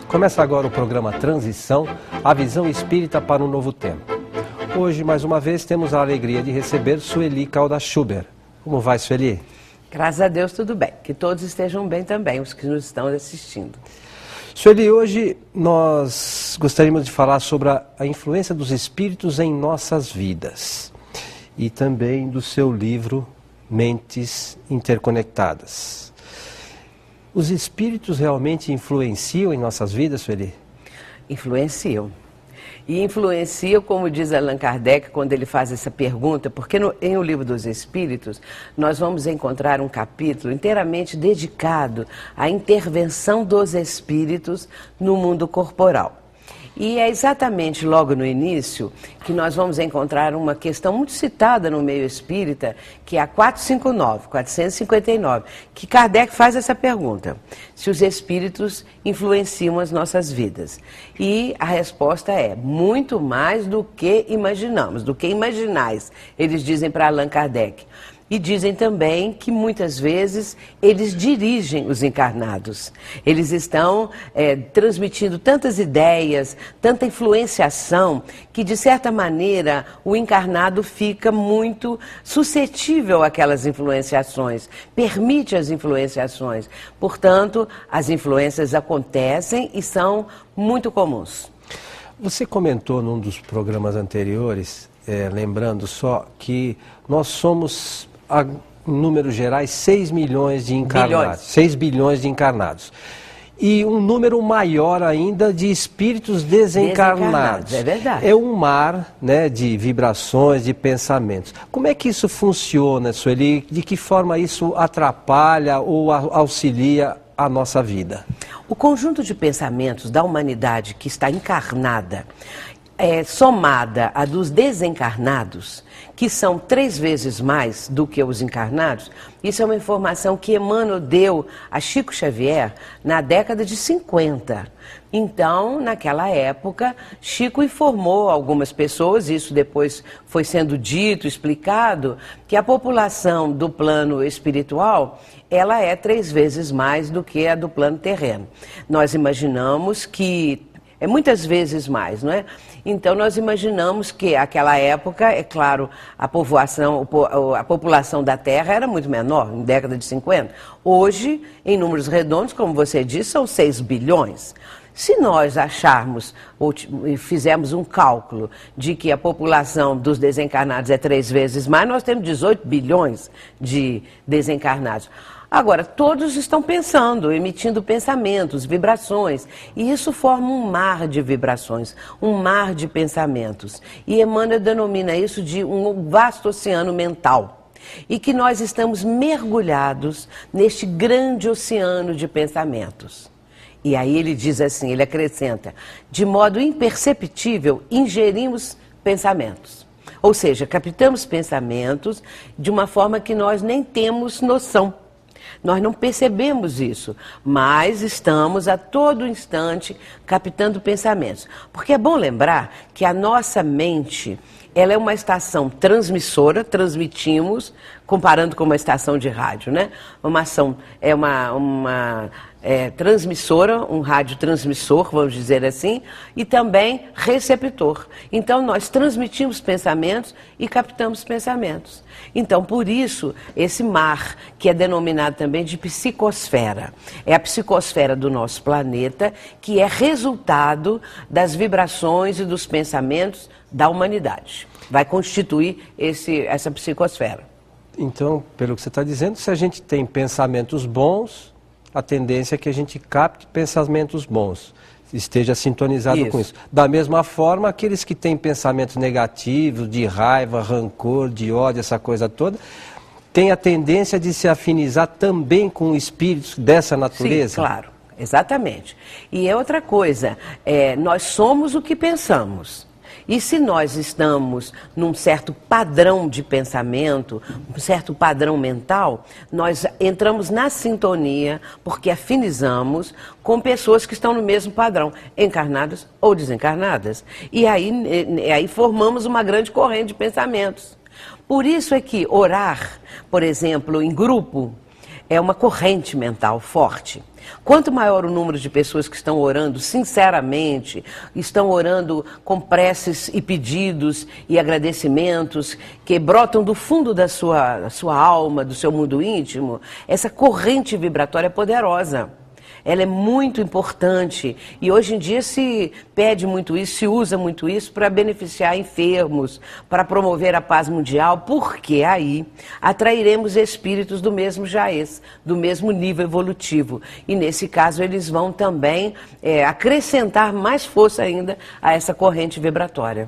Começa agora o programa Transição, a visão espírita para um novo tempo. Hoje, mais uma vez, temos a alegria de receber Sueli Caldas Schubert. Como vai, Sueli? Graças a Deus, tudo bem. Que todos estejam bem também, os que nos estão assistindo. Sueli, hoje nós gostaríamos de falar sobre a influência dos espíritos em nossas vidas e também do seu livro Mentes Interconectadas. Os espíritos realmente influenciam em nossas vidas, Sueli? Influenciam. E influenciam, como diz Allan Kardec, quando ele faz essa pergunta, porque em O Livro dos Espíritos, nós vamos encontrar um capítulo inteiramente dedicado à intervenção dos espíritos no mundo corporal. E é exatamente logo no início que nós vamos encontrar uma questão muito citada no meio espírita, que é a 459, que Kardec faz essa pergunta: se os espíritos influenciam as nossas vidas. E a resposta é: muito mais do que imaginamos, do que imaginais, eles dizem para Allan Kardec. E dizem também que muitas vezes eles dirigem os encarnados. Eles estão transmitindo tantas ideias, tanta influenciação, que de certa maneira o encarnado fica muito suscetível àquelas influenciações, permite as influenciações. Portanto, as influências acontecem e são muito comuns. Você comentou num dos programas anteriores, lembrando só, que nós somos, em números gerais, 6 milhões de encarnados. 6 bilhões de encarnados. E um número maior ainda de espíritos desencarnados. É verdade. É um mar, né, de vibrações, de pensamentos. Como é que isso funciona, Sueli? De que forma isso atrapalha ou auxilia a nossa vida? O conjunto de pensamentos da humanidade que está encarnada, somada a dos desencarnados, que são 3 vezes mais do que os encarnados, isso é uma informação que Emmanuel deu a Chico Xavier na década de 50. Então, naquela época, Chico informou algumas pessoas, isso depois foi sendo dito, explicado, que a população do plano espiritual, ela é 3 vezes mais do que a do plano terreno. Nós imaginamos que é muitas vezes mais, não é? Então nós imaginamos que naquela época, é claro, a população da Terra era muito menor, em década de 50. Hoje, em números redondos, como você disse, são 6 bilhões. Se nós acharmos, ou fizermos um cálculo de que a população dos desencarnados é 3 vezes mais, nós temos 18 bilhões de desencarnados. Agora, todos estão pensando, emitindo pensamentos, vibrações, e isso forma um mar de vibrações, um mar de pensamentos. E Emmanuel denomina isso de um vasto oceano mental. E que nós estamos mergulhados neste grande oceano de pensamentos. E aí ele diz assim, ele acrescenta: de modo imperceptível, ingerimos pensamentos. Ou seja, captamos pensamentos de uma forma que nós nem temos noção. Nós não percebemos isso, mas estamos a todo instante captando pensamentos. Porque é bom lembrar que a nossa mente, ela é uma estação transmissora, transmitimos, comparando com uma estação de rádio, né? Uma transmissora, um radiotransmissor, vamos dizer assim, e também receptor. Então, nós transmitimos pensamentos e captamos pensamentos. Então, por isso, esse mar, que é denominado também de psicosfera, é a psicosfera do nosso planeta, que é resultado das vibrações e dos pensamentos da humanidade. Vai constituir essa psicosfera. Então, pelo que você está dizendo, se a gente tem pensamentos bons, a tendência é que a gente capte pensamentos bons, esteja sintonizado com isso. Da mesma forma, aqueles que têm pensamentos negativos, de raiva, rancor, de ódio, essa coisa toda, têm a tendência de se afinizar também com espíritos dessa natureza? Sim, claro, exatamente. E é outra coisa, nós somos o que pensamos. E se nós estamos num certo padrão de pensamento, um certo padrão mental, nós entramos na sintonia, porque afinizamos com pessoas que estão no mesmo padrão, encarnadas ou desencarnadas. E aí formamos uma grande corrente de pensamentos. Por isso é que orar, por exemplo, em grupo, é uma corrente mental forte. Quanto maior o número de pessoas que estão orando sinceramente, estão orando com preces e pedidos e agradecimentos que brotam do fundo da sua alma, do seu mundo íntimo, essa corrente vibratória é poderosa. Ela é muito importante e hoje em dia se pede muito isso, se usa muito isso para beneficiar enfermos, para promover a paz mundial, porque aí atrairemos espíritos do mesmo jaez, do mesmo nível evolutivo. E nesse caso eles vão também acrescentar mais força ainda a essa corrente vibratória.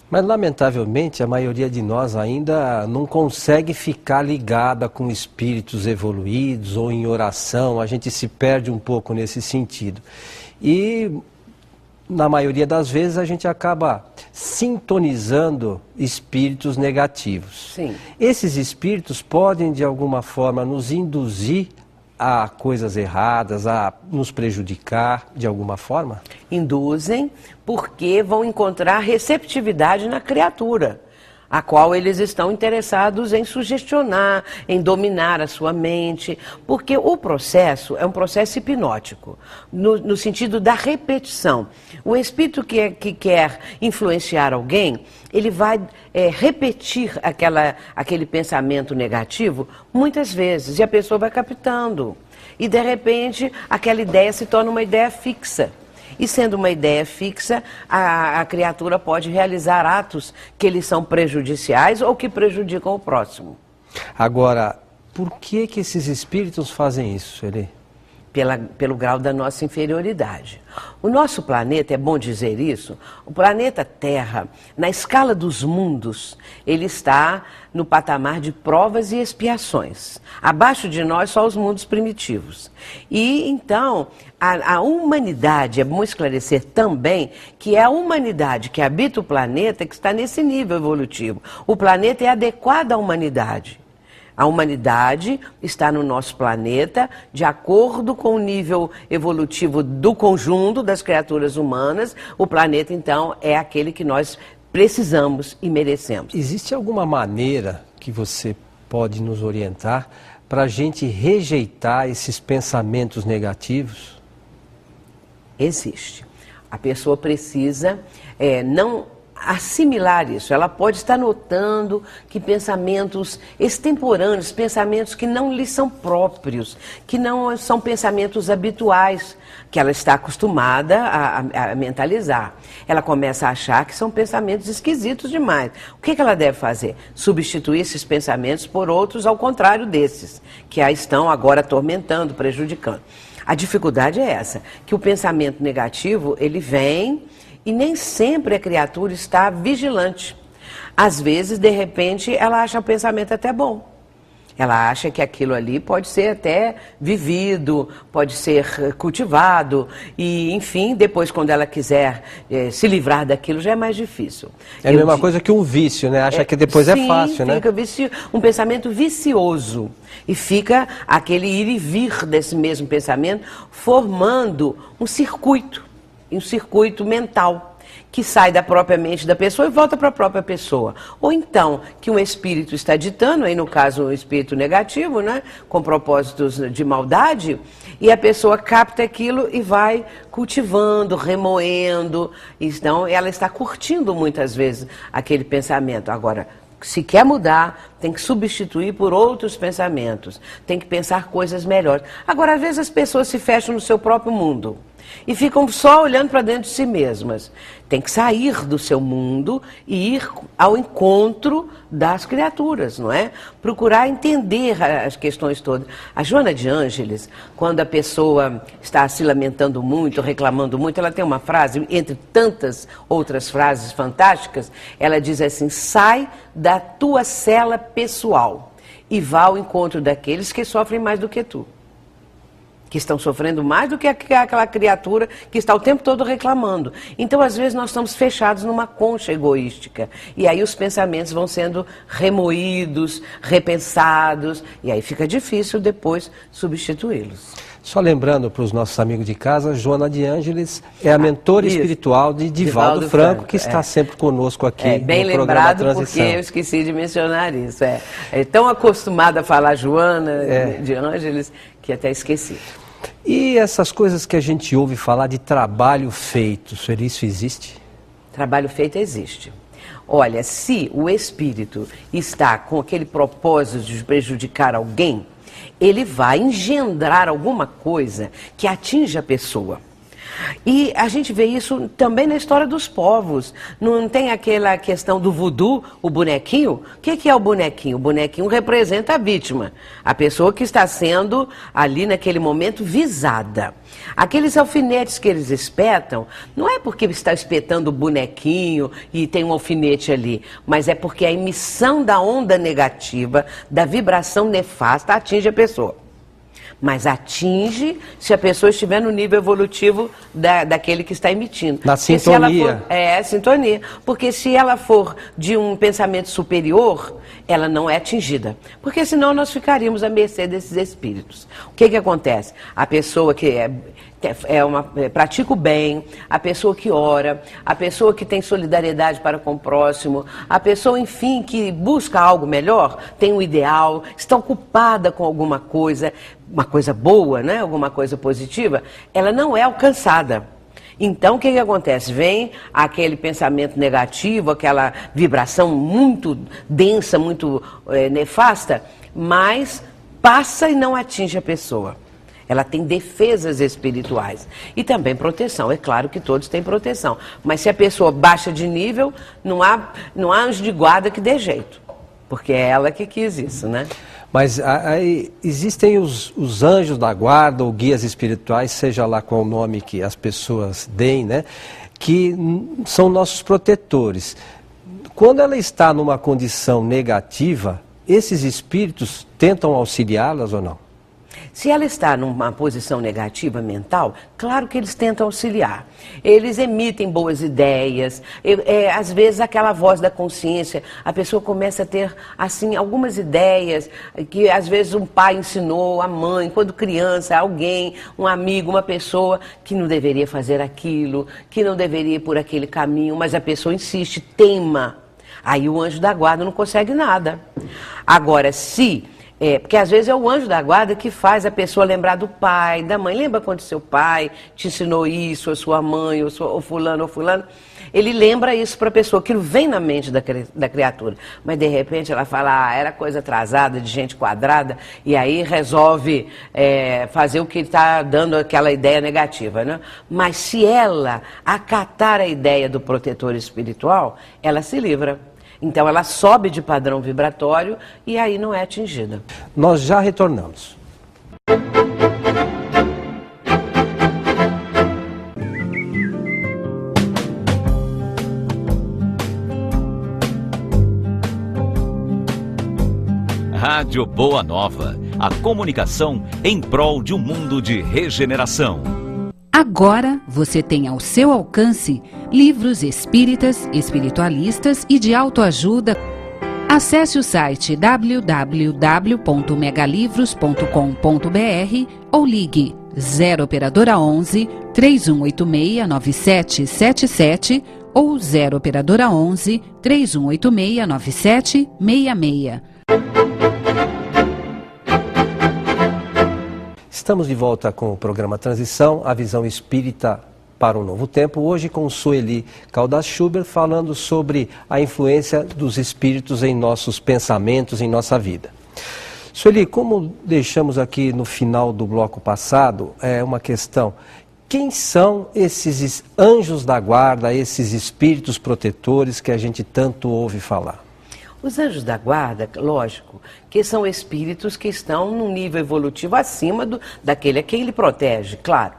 Mas, lamentavelmente, a maioria de nós ainda não consegue ficar ligada com espíritos evoluídos ou em oração, a gente se perde um pouco nesse sentido. E, na maioria das vezes, a gente acaba sintonizando espíritos negativos. Sim. Esses espíritos podem, de alguma forma, nos induzir a coisas erradas, a nos prejudicar de alguma forma? Induzem porque vão encontrar receptividade na criatura, a qual eles estão interessados em sugestionar, em dominar a sua mente, porque o processo é um processo hipnótico, no sentido da repetição. O espírito que quer influenciar alguém, ele vai repetir aquele pensamento negativo muitas vezes, e a pessoa vai captando. E, de repente, aquela ideia se torna uma ideia fixa. E sendo uma ideia fixa, a criatura pode realizar atos que lhes são prejudiciais ou que prejudicam o próximo. Agora, por que esses espíritos fazem isso, Eli? Pelo grau da nossa inferioridade. O nosso planeta, é bom dizer isso, o planeta Terra, na escala dos mundos, ele está no patamar de provas e expiações. Abaixo de nós, só os mundos primitivos. E, então, a humanidade, é bom esclarecer também que é a humanidade que habita o planeta que está nesse nível evolutivo. O planeta é adequado à humanidade. A humanidade está no nosso planeta de acordo com o nível evolutivo do conjunto das criaturas humanas. O planeta, então, é aquele que nós precisamos e merecemos. Existe alguma maneira que você pode nos orientar para a gente rejeitar esses pensamentos negativos? Existe. A pessoa precisa não assimilar isso. Ela pode estar notando que pensamentos extemporâneos, pensamentos que não lhe são próprios, que não são pensamentos habituais, que ela está acostumada a mentalizar. Ela começa a achar que são pensamentos esquisitos demais. O que ela deve fazer? Substituir esses pensamentos por outros ao contrário desses, que a estão agora atormentando, prejudicando. A dificuldade é essa, que o pensamento negativo, ele vem e nem sempre a criatura está vigilante. Às vezes, de repente, ela acha o pensamento até bom. Ela acha que aquilo ali pode ser até vivido, pode ser cultivado. E, enfim, depois, quando ela quiser se livrar daquilo, já é mais difícil. É a mesma coisa que um vício, né? Acha que depois sim, é fácil, né? Fica um pensamento vicioso. E fica aquele ir e vir desse mesmo pensamento, formando um circuito mental, que sai da própria mente da pessoa e volta para a própria pessoa. Ou então, que um espírito está ditando, aí no caso um espírito negativo, né, com propósitos de maldade, e a pessoa capta aquilo e vai cultivando, remoendo. Então, ela está curtindo muitas vezes aquele pensamento. Agora, se quer mudar, tem que substituir por outros pensamentos, tem que pensar coisas melhores. Agora, às vezes as pessoas se fecham no seu próprio mundo e ficam só olhando para dentro de si mesmas. Tem que sair do seu mundo e ir ao encontro das criaturas, não é? Procurar entender as questões todas. A Joana de Ângeles, quando a pessoa está se lamentando muito, reclamando muito, ela tem uma frase, entre tantas outras frases fantásticas, ela diz assim: sai da tua cela pessoal e vá ao encontro daqueles que sofrem mais do que tu. Que estão sofrendo mais do que aquela criatura que está o tempo todo reclamando. Então, às vezes, nós estamos fechados numa concha egoística. E aí os pensamentos vão sendo remoídos, repensados, e aí fica difícil depois substituí-los. Só lembrando para os nossos amigos de casa, Joana de Ângeles é a mentora espiritual de Divaldo Franco, que está sempre conosco aqui bem no programa lembrado, Transição. porque eu esqueci de mencionar isso. É tão acostumada a falar Joana de Ângeles que até esqueci. E essas coisas que a gente ouve falar de trabalho feito, isso existe? Trabalho feito existe. Olha, se o espírito está com aquele propósito de prejudicar alguém, ele vai engendrar alguma coisa que atinge a pessoa. E a gente vê isso também na história dos povos. Não tem aquela questão do voodoo, o bonequinho? O que é o bonequinho? O bonequinho representa a vítima, a pessoa que está sendo ali naquele momento visada. Aqueles alfinetes que eles espetam, não é porque está espetando o bonequinho e tem um alfinete ali, mas é porque a emissão da onda negativa, da vibração nefasta, atinge a pessoa. Mas atinge se a pessoa estiver no nível evolutivo daquele que está emitindo. Na sintonia. Sintonia. Porque se ela for de um pensamento superior, ela não é atingida. Porque senão nós ficaríamos à mercê desses espíritos. O que acontece? A pessoa que pratica o bem, a pessoa que ora, a pessoa que tem solidariedade para com o próximo, a pessoa, enfim, que busca algo melhor, tem um ideal, está ocupada com alguma coisa, uma coisa boa, né? Alguma coisa positiva, ela não é alcançada. Então, o que acontece? Vem aquele pensamento negativo, aquela vibração muito densa, muito nefasta, mas passa e não atinge a pessoa. Ela tem defesas espirituais e também proteção. É claro que todos têm proteção, mas se a pessoa baixa de nível, não há anjo de guarda que dê jeito, porque é ela que quis isso, né? Mas aí existem os anjos da guarda ou guias espirituais, seja lá qual o nome que as pessoas deem, né? Que são nossos protetores. Quando ela está numa condição negativa, esses espíritos tentam auxiliá-las ou não? Se ela está numa posição negativa mental, claro que eles tentam auxiliar. Eles emitem boas ideias, às vezes aquela voz da consciência, a pessoa começa a ter, assim, algumas ideias que às vezes um pai ensinou, a mãe, quando criança, alguém, um amigo, uma pessoa que não deveria fazer aquilo, que não deveria ir por aquele caminho, mas a pessoa insiste, teima. Aí o anjo da guarda não consegue nada. Agora, porque às vezes é o anjo da guarda que faz a pessoa lembrar do pai, da mãe. Lembra quando seu pai te ensinou isso, ou sua mãe, ou fulano. Ele lembra isso para a pessoa, aquilo vem na mente da criatura. Mas de repente ela fala, era coisa atrasada, de gente quadrada, e aí resolve fazer o que está dando aquela ideia negativa, né? Mas se ela acatar a ideia do protetor espiritual, ela se livra. Então ela sobe de padrão vibratório e aí não é atingida. Nós já retornamos. Rádio Boa Nova, a comunicação em prol de um mundo de regeneração. Agora você tem ao seu alcance livros espíritas, espiritualistas e de autoajuda. Acesse o site www.megalivros.com.br ou ligue 0 operadora 11 3186 9777 ou 0 operadora 11 3186 9766. Estamos de volta com o programa Transição, a visão espírita para um novo tempo. Hoje com Sueli Caldas Schubert falando sobre a influência dos espíritos em nossos pensamentos, em nossa vida. Sueli, como deixamos aqui no final do bloco passado, uma questão. Quem são esses anjos da guarda, esses espíritos protetores que a gente tanto ouve falar? Os anjos da guarda, lógico, que são espíritos que estão num nível evolutivo acima daquele a quem ele protege, claro.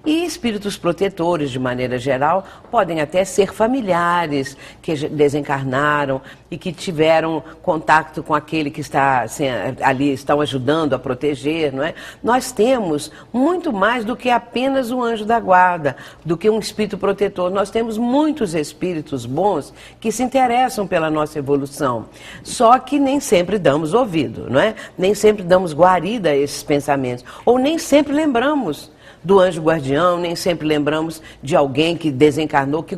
E espíritos protetores, de maneira geral, podem até ser familiares que desencarnaram e que tiveram contato com aquele que está assim, ali, estão ajudando a proteger, não é? Nós temos muito mais do que apenas um anjo da guarda, do que um espírito protetor. Nós temos muitos espíritos bons que se interessam pela nossa evolução. Só que nem sempre damos ouvido, não é? Nem sempre damos guarida a esses pensamentos. Ou nem sempre lembramos do anjo guardião, nem sempre lembramos de alguém que desencarnou, que